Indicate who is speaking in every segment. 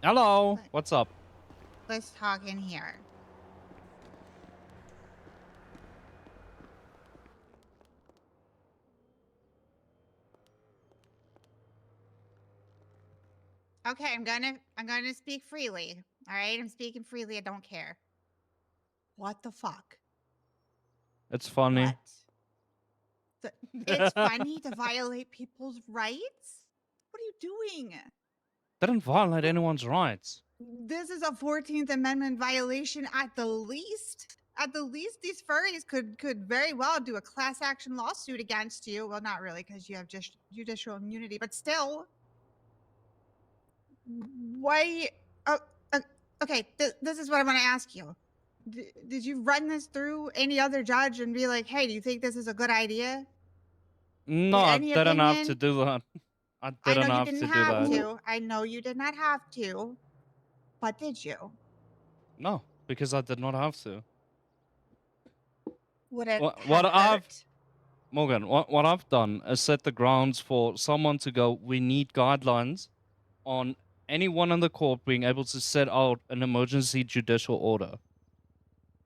Speaker 1: Hello, what's up?
Speaker 2: Let's talk in here. Okay, I'm gonna speak freely. All right, I'm speaking freely. I don't care. What the fuck?
Speaker 1: It's funny.
Speaker 2: What? It's funny to violate people's rights? What are you doing?
Speaker 1: Didn't violate anyone's rights.
Speaker 2: This is a 14th Amendment violation at the least. At the least, these furries could very well do a class action lawsuit against you. Well, not really, because you have just judicial immunity, but still. Why? Oh, okay. This is what I want to ask you. Did you run this through any other judge and be like, "Hey, do you think this is a good idea?"
Speaker 1: No, I
Speaker 2: Any
Speaker 1: didn't have to
Speaker 2: opinion?
Speaker 1: do that. I
Speaker 2: I know
Speaker 1: didn't
Speaker 2: you
Speaker 1: have
Speaker 2: didn't
Speaker 1: to do
Speaker 2: have
Speaker 1: that.
Speaker 2: to. I know you did not have to, but did you?
Speaker 1: No, because I did not have to.
Speaker 2: Would it
Speaker 1: What
Speaker 2: have hurt?
Speaker 1: Morgan, what I've done is set the grounds for someone to go, we need guidelines on anyone in the court being able to set out an emergency judicial order.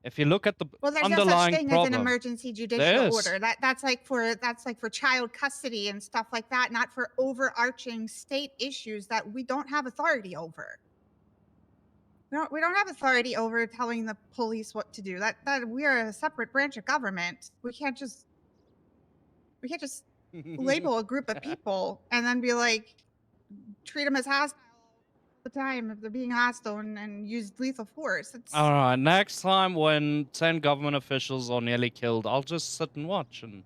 Speaker 1: If you look at the
Speaker 2: Well, there's no such
Speaker 1: underlying
Speaker 2: thing as an
Speaker 1: problem,
Speaker 2: emergency judicial
Speaker 1: there
Speaker 2: order.
Speaker 1: is.
Speaker 2: That's like for child custody and stuff like that, not for overarching state issues that we don't have authority over. We don't have authority over telling the police what to do. That we are a separate branch of government. We can't just label a group of people and then be like, treat them as hostile all the time if they're being hostile and use lethal force.
Speaker 1: All right, next time when 10 government officials are nearly killed, I'll just sit and watch and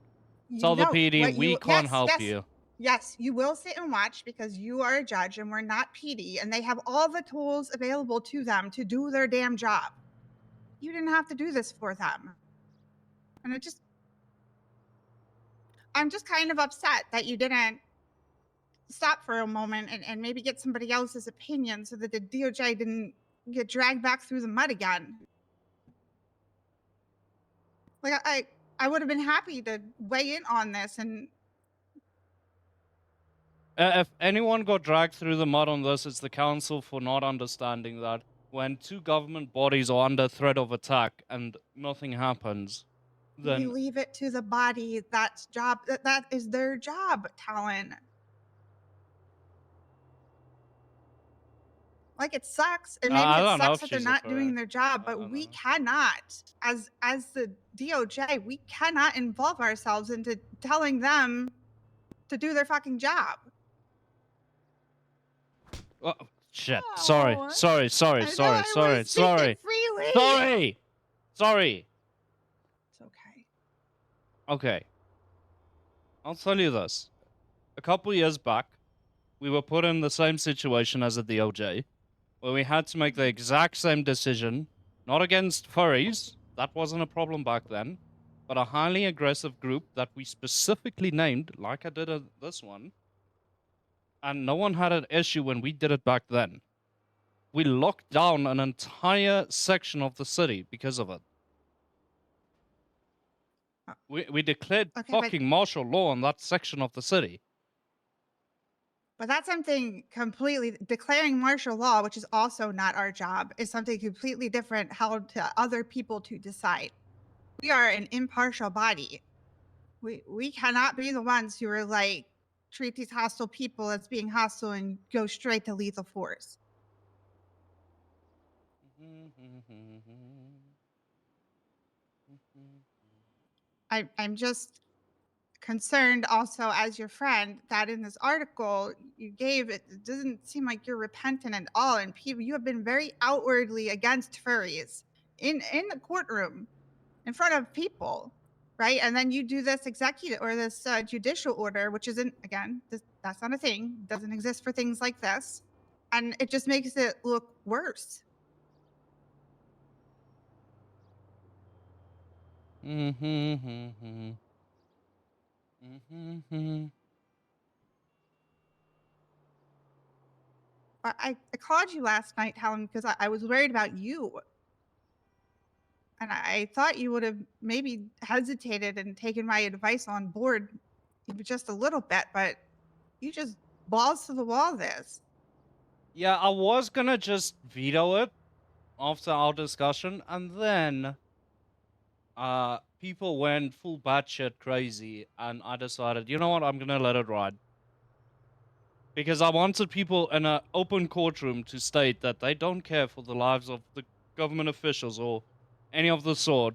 Speaker 1: tell the PD we can't help you.
Speaker 2: Yes, you will sit and watch because you are a judge and we're not PD, and they have all the tools available to them to do their damn job. You didn't have to do this for them. And I'm just kind of upset that you didn't stop for a moment and maybe get somebody else's opinion so that the DOJ didn't get dragged back through the mud again. Like I would have been happy to weigh in on this. And
Speaker 1: If anyone got dragged through the mud on this, it's the council for not understanding that when two government bodies are under threat of attack and nothing happens, then
Speaker 2: we leave it to the body that is their job, Talon. Like, it sucks, and maybe it sucks that they're not doing their job, but we cannot, as the DOJ, we cannot involve ourselves into telling them to do their fucking job.
Speaker 1: Oh, shit.
Speaker 2: Oh,
Speaker 1: Sorry.
Speaker 2: I was speaking freely.
Speaker 1: Sorry.
Speaker 2: It's okay.
Speaker 1: Okay. I'll tell you this. A couple years back, we were put in the same situation as the DOJ, where we had to make the exact same decision, not against furries, that wasn't a problem back then, but a highly aggressive group that we specifically named, like I did this one, and no one had an issue when we did it back then. We locked down an entire section of the city because of it. We declared fucking martial law in that section of the city.
Speaker 2: But that's something completely declaring martial law, which is also not our job, is something completely different held to other people to decide. We are an impartial body. We cannot be the ones who are like, treat these hostile people as being hostile and go straight to lethal force. I'm just concerned also as your friend that in this article you gave, it doesn't seem like you're repentant at all, and people, you have been very outwardly against furries in the courtroom in front of people, right? And then you do this executive or this judicial order, which isn't, again, that's not a thing, doesn't exist for things like this, and it just makes it look worse. I called you last night, Helen, because I was worried about you. And I thought you would have maybe hesitated and taken my advice on board just a little bit, but you just balls to the wall this.
Speaker 1: Yeah, I was gonna just veto it after our discussion, and then people went full batshit crazy, and I decided, you know what, I'm gonna let it ride. Because I wanted people in an open courtroom to state that they don't care for the lives of the government officials or any of the sort,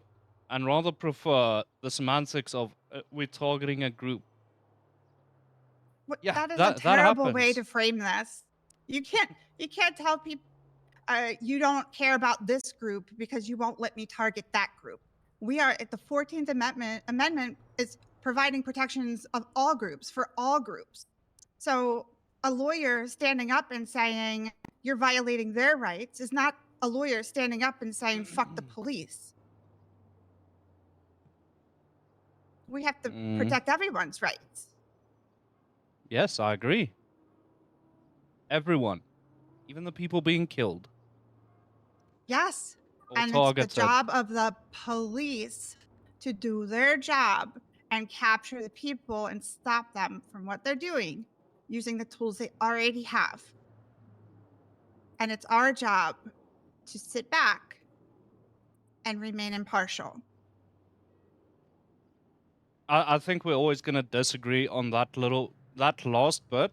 Speaker 1: and rather prefer the semantics of we're targeting a group. Yeah,
Speaker 2: That is a
Speaker 1: that
Speaker 2: terrible way
Speaker 1: happens.
Speaker 2: to frame this. You can't you can't tell people you don't care about this group because you won't let me target that group. We are at the 14th Amendment is providing protections of all groups for all groups. So a lawyer standing up and saying you're violating their rights is not a lawyer standing up and saying fuck the police. We have to
Speaker 1: Mm,
Speaker 2: protect everyone's rights.
Speaker 1: yes, I agree. Everyone, even the people being killed
Speaker 2: Yes.
Speaker 1: or
Speaker 2: And it's the
Speaker 1: targeted.
Speaker 2: job of the police to do their job and capture the people and stop them from what they're doing using the tools they already have. And it's our job to sit back and remain impartial.
Speaker 1: I think we're always gonna disagree on that last bit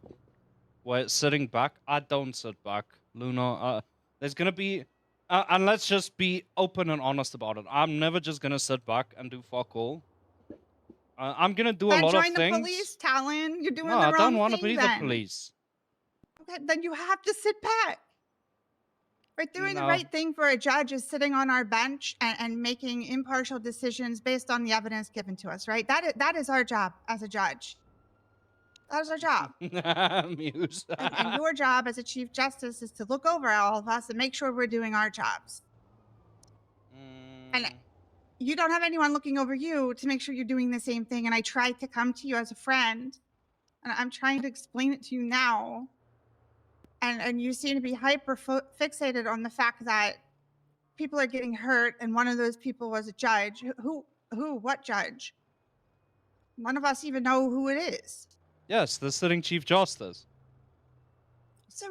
Speaker 1: where it's sitting back. I don't sit back, Luna. There's gonna be, and let's just be open and honest about it. I'm never just gonna sit back and do fuck all. I'm gonna do a
Speaker 2: Then
Speaker 1: lot of
Speaker 2: join the
Speaker 1: things.
Speaker 2: police, Talon. You're
Speaker 1: No,
Speaker 2: doing the
Speaker 1: I don't
Speaker 2: wrong
Speaker 1: want to
Speaker 2: thing
Speaker 1: be the
Speaker 2: then.
Speaker 1: police.
Speaker 2: Okay, then you have to sit back. Right, doing the
Speaker 1: No.
Speaker 2: right thing for a judge is sitting on our bench and making impartial decisions based on the evidence given to us, right? That is our job as a judge. That is our job.
Speaker 1: Muse.
Speaker 2: And your job as a chief justice is to look over all of us and make sure we're doing our jobs. And
Speaker 1: Mm,
Speaker 2: you don't have anyone looking over you to make sure you're doing the same thing. And I tried to come to you as a friend, and I'm trying to explain it to you now. And you seem to be hyper fixated on the fact that people are getting hurt, and one of those people was a judge. What judge? None of us even know who it is.
Speaker 1: yes, the sitting chief justice.
Speaker 2: So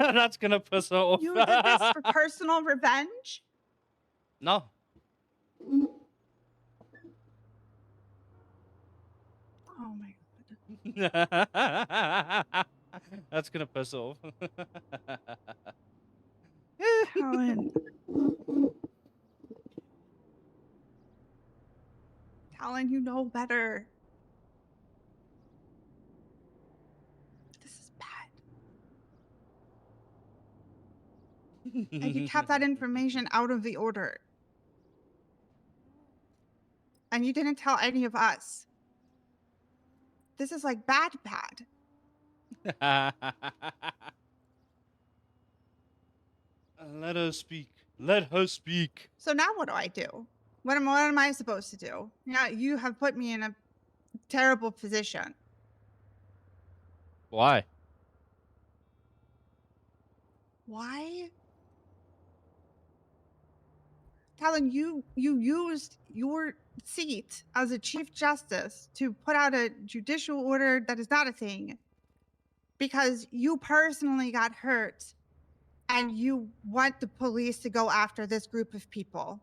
Speaker 1: That's gonna piss her off.
Speaker 2: you did this for personal revenge?
Speaker 1: No.
Speaker 2: Oh my god.
Speaker 1: That's gonna piss her off.
Speaker 2: Talon. Talon, you know better. This is bad. And you kept that information out of the order. And you didn't tell any of us. This is like bad, bad.
Speaker 1: Let her speak. Let her speak.
Speaker 2: So now what do I do? What am I supposed to do? Yeah, you have put me in a terrible position.
Speaker 1: Why?
Speaker 2: Why? Talon, you used your seat as a chief justice to put out a judicial order that is not a thing because you personally got hurt and you want the police to go after this group of people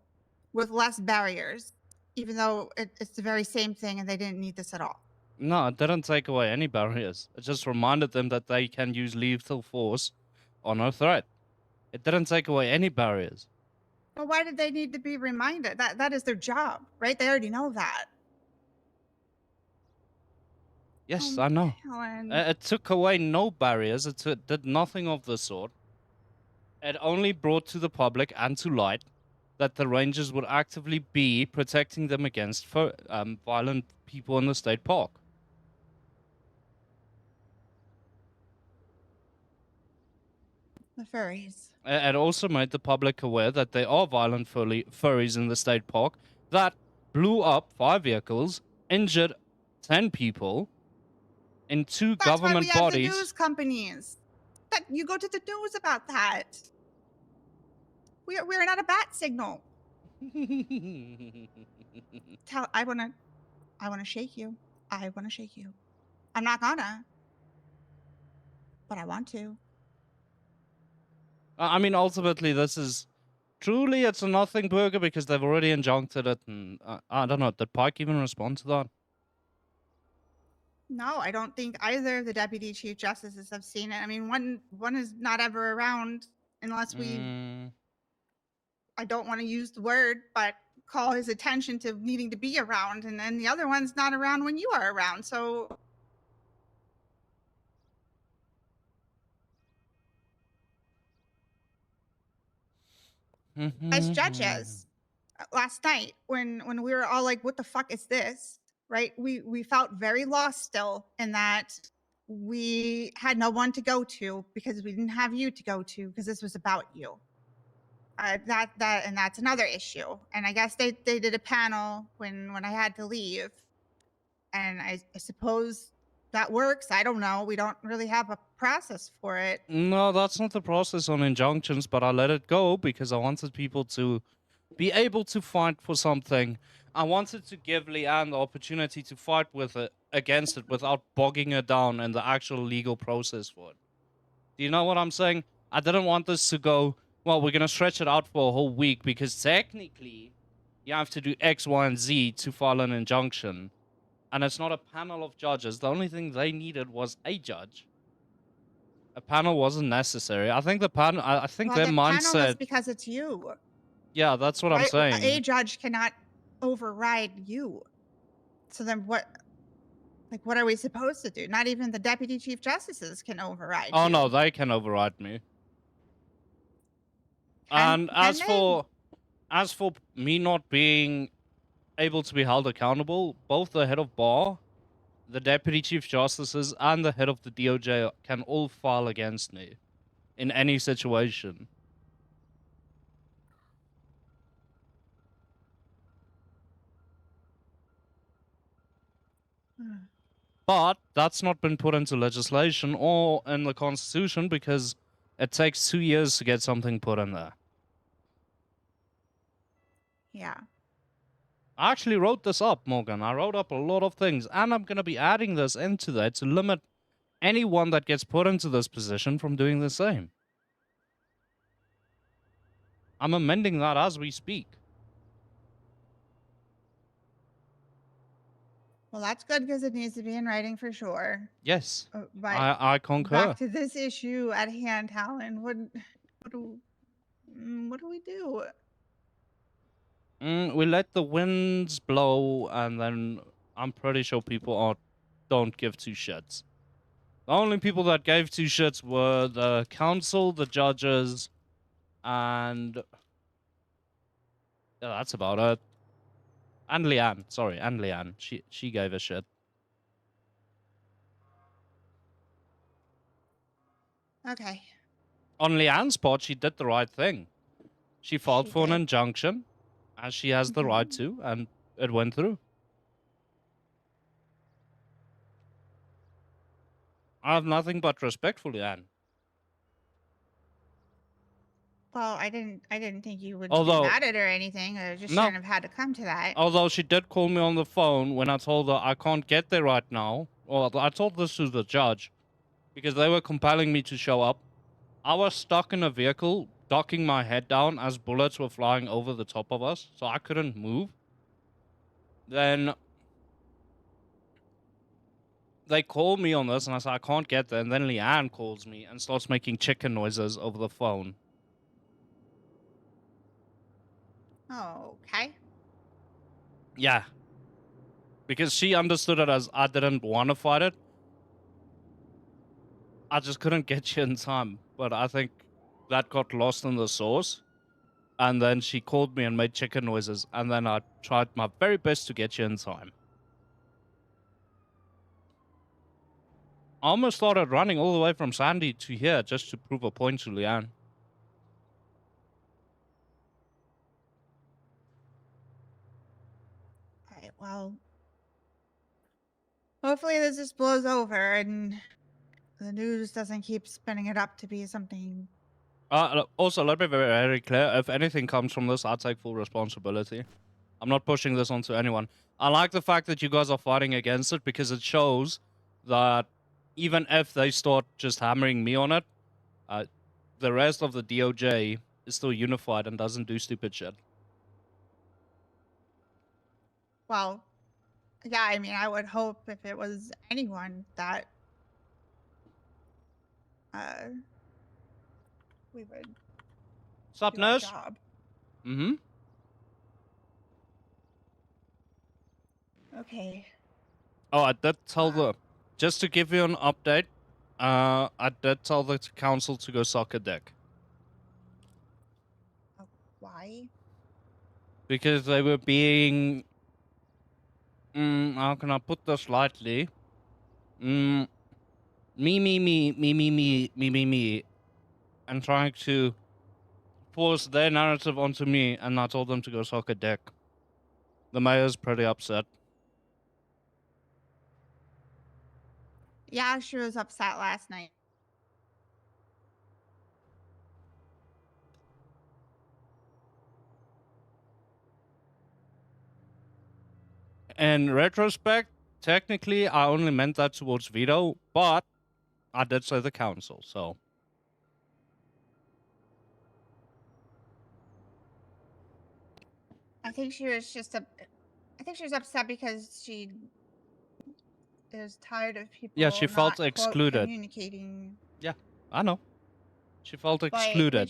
Speaker 2: with less barriers, even though it's the very same thing and they didn't need this at all.
Speaker 1: No, it didn't take away any barriers. It just reminded them that they can use lethal force on a threat. It didn't take away any barriers.
Speaker 2: Well, why did they need to be reminded? That is their job, right? They already know that.
Speaker 1: Yes,
Speaker 2: Oh,
Speaker 1: I know.
Speaker 2: Helen.
Speaker 1: It took away no barriers. It did nothing of the sort. It only brought to the public and to light that the rangers would actively be protecting them against violent people in the state park.
Speaker 2: The furries.
Speaker 1: It also made the public aware that there are violent furries in the state park that blew up 5 vehicles, injured 10 people in 2
Speaker 2: That's why we
Speaker 1: government
Speaker 2: have the
Speaker 1: bodies.
Speaker 2: news companies. That you go to the news about that. We're not a bat signal. I wanna shake you. I wanna shake you. I'm not gonna. but I want to.
Speaker 1: I mean, ultimately, this is truly it's a nothing burger because they've already injuncted it, and I don't know. Did Pike even respond to that?
Speaker 2: No, I don't think either of the deputy chief justices have seen it. I mean, one is not ever around unless we
Speaker 1: Mm,
Speaker 2: I don't want to use the word, but call his attention to needing to be around, and then the other one's not around when you are around. So as judges, last night when we were all like, "What the fuck is this?" Right? We felt very lost still in that we had no one to go to because we didn't have you to go to because this was about you. That's another issue. And I guess they did a panel when I had to leave, and I suppose that works. I don't know. We don't really have a process for it.
Speaker 1: No, that's not the process on injunctions, but I let it go because I wanted people to be able to fight for something. I wanted to give Leanne the opportunity to fight with it against it without bogging her down in the actual legal process for it. Do you know what I'm saying? I didn't want this to go, well, we're gonna stretch it out for a whole week because technically you have to do X, Y, and Z to file an injunction. And it's not a panel of judges. The only thing they needed was a judge. A panel wasn't necessary. I think the panel. I think
Speaker 2: Well,
Speaker 1: their
Speaker 2: the panel is
Speaker 1: mindset.
Speaker 2: because it's you.
Speaker 1: Yeah, that's what I'm
Speaker 2: Right? A
Speaker 1: saying.
Speaker 2: judge cannot override you. So then what are we supposed to do? Not even the deputy chief justices can override
Speaker 1: Oh no,
Speaker 2: you.
Speaker 1: they can override me. And
Speaker 2: Can they?
Speaker 1: as for me not being able to be held accountable, both the head of bar, the deputy chief justices, and the head of the DOJ can all file against me in any situation. But that's not been put into legislation or in the constitution because it takes 2 years to get something put in there.
Speaker 2: Yeah.
Speaker 1: I actually wrote this up, Morgan. I wrote up a lot of things, and I'm going to be adding this into there to limit anyone that gets put into this position from doing the same. I'm amending that as we speak.
Speaker 2: Well, that's good because it needs to be in writing for sure.
Speaker 1: Yes,
Speaker 2: But
Speaker 1: I concur.
Speaker 2: back to this issue at hand, Helen. What do what do we do?
Speaker 1: We let the winds blow, and then I'm pretty sure people don't give two shits. The only people that gave two shits were the council, the judges, and yeah, that's about it. And Leanne, sorry, and Leanne. She gave a shit.
Speaker 2: Okay,
Speaker 1: On Leanne's part, she did the right thing. She filed
Speaker 2: she
Speaker 1: for an
Speaker 2: did.
Speaker 1: injunction, as she has the right
Speaker 2: Mhm.
Speaker 1: to, and it went through. I have nothing but respect for Leanne.
Speaker 2: Well, I didn't think you would be
Speaker 1: Although,
Speaker 2: mad at her or anything. It just
Speaker 1: no,
Speaker 2: shouldn't have had to come to that.
Speaker 1: although she did call me on the phone when I told her I can't get there right now. Well, I told this to the judge because they were compelling me to show up. I was stuck in a vehicle, ducking my head down as bullets were flying over the top of us, so I couldn't move. Then they called me on this, and I said I can't get there. And then Leanne calls me and starts making chicken noises over the phone.
Speaker 2: Okay.
Speaker 1: Yeah, because she understood it as I didn't want to fight it. I just couldn't get you in time. But I think that got lost in the sauce. And then she called me and made chicken noises. And then I tried my very best to get you in time. I almost started running all the way from Sandy to here just to prove a point to Leanne.
Speaker 2: All right. Well, hopefully this just blows over and the news doesn't keep spinning it up to be something.
Speaker 1: Also, let me be very clear. If anything comes from this, I take full responsibility. I'm not pushing this onto anyone. I like the fact that you guys are fighting against it because it shows that even if they start just hammering me on it, the rest of the DOJ is still unified and doesn't do stupid shit.
Speaker 2: Well, yeah, I mean, I would hope if it was anyone that uh, we would
Speaker 1: Sup,
Speaker 2: do our
Speaker 1: nurse?
Speaker 2: job.
Speaker 1: Mm-hmm.
Speaker 2: Okay.
Speaker 1: Oh, I did tell
Speaker 2: Uh,
Speaker 1: the... Just to give you an update, I did tell the council to go suck a dick.
Speaker 2: why?
Speaker 1: Because they were being... how can I put this lightly? Me, and trying to force their narrative onto me, and I told them to go suck a dick. The mayor's pretty upset.
Speaker 2: Yeah, she was upset last night.
Speaker 1: In retrospect, technically, I only meant that towards Vito, but I did say the council, so...
Speaker 2: I think she was just I think she was upset because she is tired of people
Speaker 1: Yeah, she felt
Speaker 2: not quote
Speaker 1: excluded.
Speaker 2: communicating.
Speaker 1: Yeah, I know. She felt
Speaker 2: But
Speaker 1: excluded.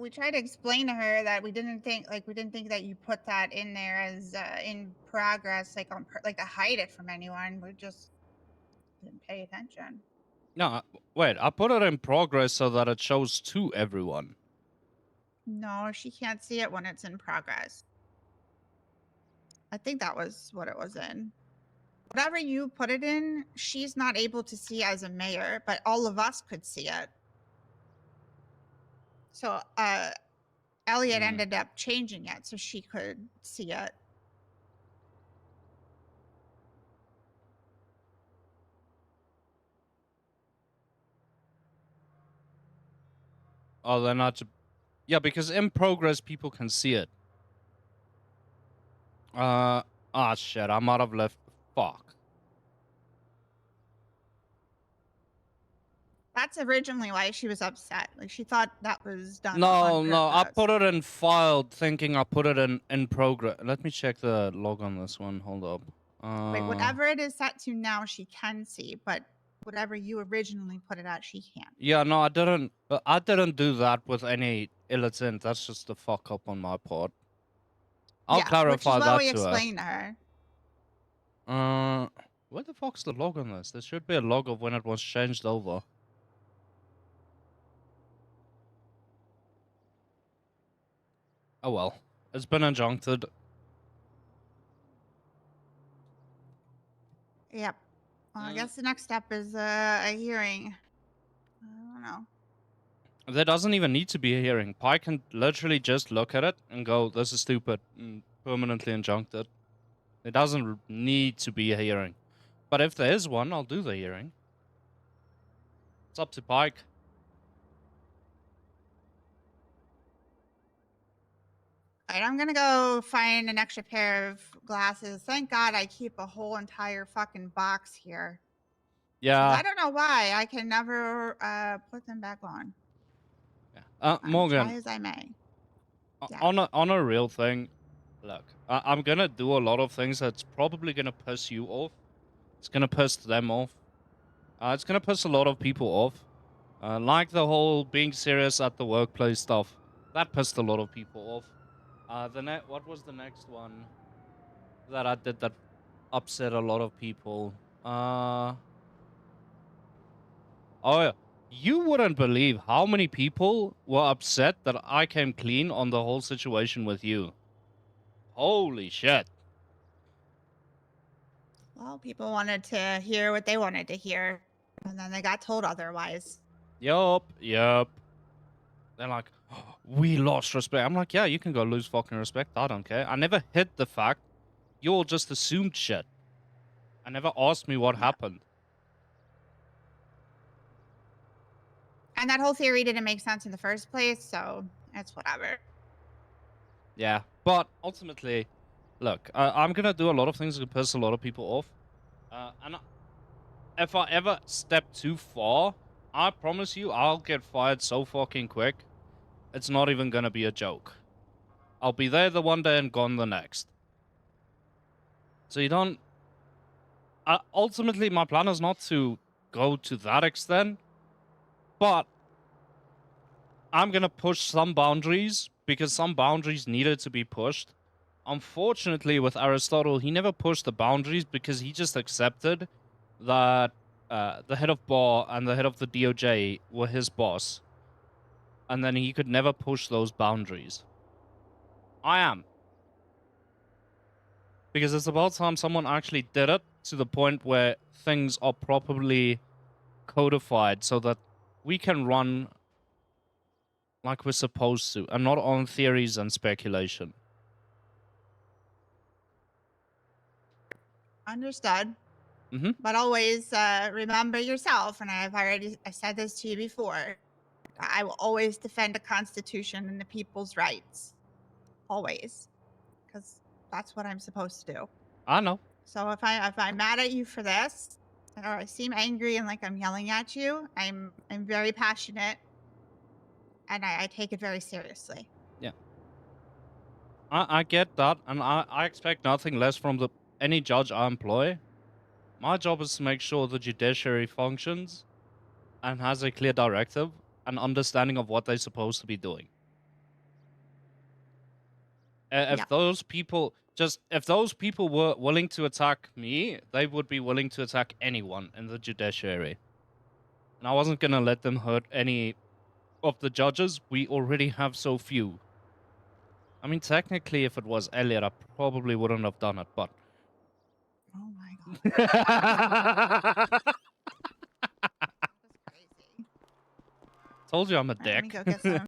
Speaker 2: we tried to explain to her that we didn't think that you put that in there as in progress, like like to hide it from anyone. We just didn't pay attention.
Speaker 1: No, wait, I put it in progress so that it shows to everyone.
Speaker 2: No, she can't see it when it's in progress. I think that was what it was in. Whatever you put it in, she's not able to see as a mayor, but all of us could see it. So Elliot ended up changing it so she could see it.
Speaker 1: Oh, they're not... Yeah, because in progress, people can see it. Shit, I might have left... Fuck.
Speaker 2: That's originally why she was upset. Like she thought that was done
Speaker 1: No,
Speaker 2: on
Speaker 1: I
Speaker 2: purpose.
Speaker 1: put it in filed, thinking I put it in progress. Let me check the log on this one. Hold up.
Speaker 2: Wait, whatever it is set to now, she can see, but whatever you originally put it at, she can't.
Speaker 1: Yeah, no, I didn't. I didn't do that with any ill intent. That's just a fuck up on my part. I'll clarify
Speaker 2: which is
Speaker 1: that
Speaker 2: what we
Speaker 1: to her.
Speaker 2: explained to her.
Speaker 1: Where the fuck's the log on this? There should be a log of when it was changed over. Oh well, it's been injuncted.
Speaker 2: Yep. Well, I guess the next step is a hearing. I don't know.
Speaker 1: There doesn't even need to be a hearing. Pi can literally just look at it and go, "This is stupid," and permanently injunct it. There doesn't need to be a hearing. But if there is one, I'll do the hearing. It's up to Pike.
Speaker 2: All right, I'm gonna go find an extra pair of glasses. Thank God I keep a whole entire fucking box here.
Speaker 1: Yeah.
Speaker 2: I don't know why I can never put them back on.
Speaker 1: Yeah. Morgan.
Speaker 2: Try as I may.
Speaker 1: Yeah. On a real thing, look, I'm gonna do a lot of things that's probably gonna piss you off. It's gonna piss them off. It's gonna piss a lot of people off. Like the whole being serious at the workplace stuff. That pissed a lot of people off. What was the next one that I did that upset a lot of people? Oh yeah. You wouldn't believe how many people were upset that I came clean on the whole situation with you. Holy shit.
Speaker 2: Well, people wanted to hear what they wanted to hear, and then they got told otherwise.
Speaker 1: Yup. They're like, oh, we lost respect. I'm like, yeah, you can go lose fucking respect. I don't care. I never hid the fact. You all just assumed shit. I never asked me what happened.
Speaker 2: And that whole theory didn't make sense in the first place, so it's whatever.
Speaker 1: Yeah, but ultimately, look, I'm gonna do a lot of things that piss a lot of people off. if I ever step too far, I promise you I'll get fired so fucking quick. It's not even gonna be a joke. I'll be there the one day and gone the next. So you don't... ultimately, my plan is not to go to that extent, but I'm gonna push some boundaries because some boundaries needed to be pushed. Unfortunately, with Aristotle, he never pushed the boundaries because he just accepted that the head of bar and the head of the DOJ were his boss, and then he could never push those boundaries. I am. Because it's about time someone actually did it to the point where things are properly codified so that we can run like we're supposed to and not on theories and speculation.
Speaker 2: Understood.
Speaker 1: Mm-hmm.
Speaker 2: But always remember yourself, and I said this to you before. I will always defend the Constitution and the people's rights, always, because that's what I'm supposed to do.
Speaker 1: I know.
Speaker 2: So if I'm mad at you for this, or I seem angry and like I'm yelling at you, I'm very passionate, and I take it very seriously.
Speaker 1: Yeah. I get that, and I expect nothing less from any judge I employ. My job is to make sure the judiciary functions and has a clear directive and understanding of what they're supposed to be doing. If
Speaker 2: Yep.
Speaker 1: those people if those people were willing to attack me, they would be willing to attack anyone in the judiciary. And I wasn't gonna let them hurt any of the judges. We already have so few. I mean, technically, if it was Elliot, I probably wouldn't have done it, but...
Speaker 2: Oh my god. That was crazy.
Speaker 1: Told you I'm a
Speaker 2: All right, let me
Speaker 1: dick.
Speaker 2: go get some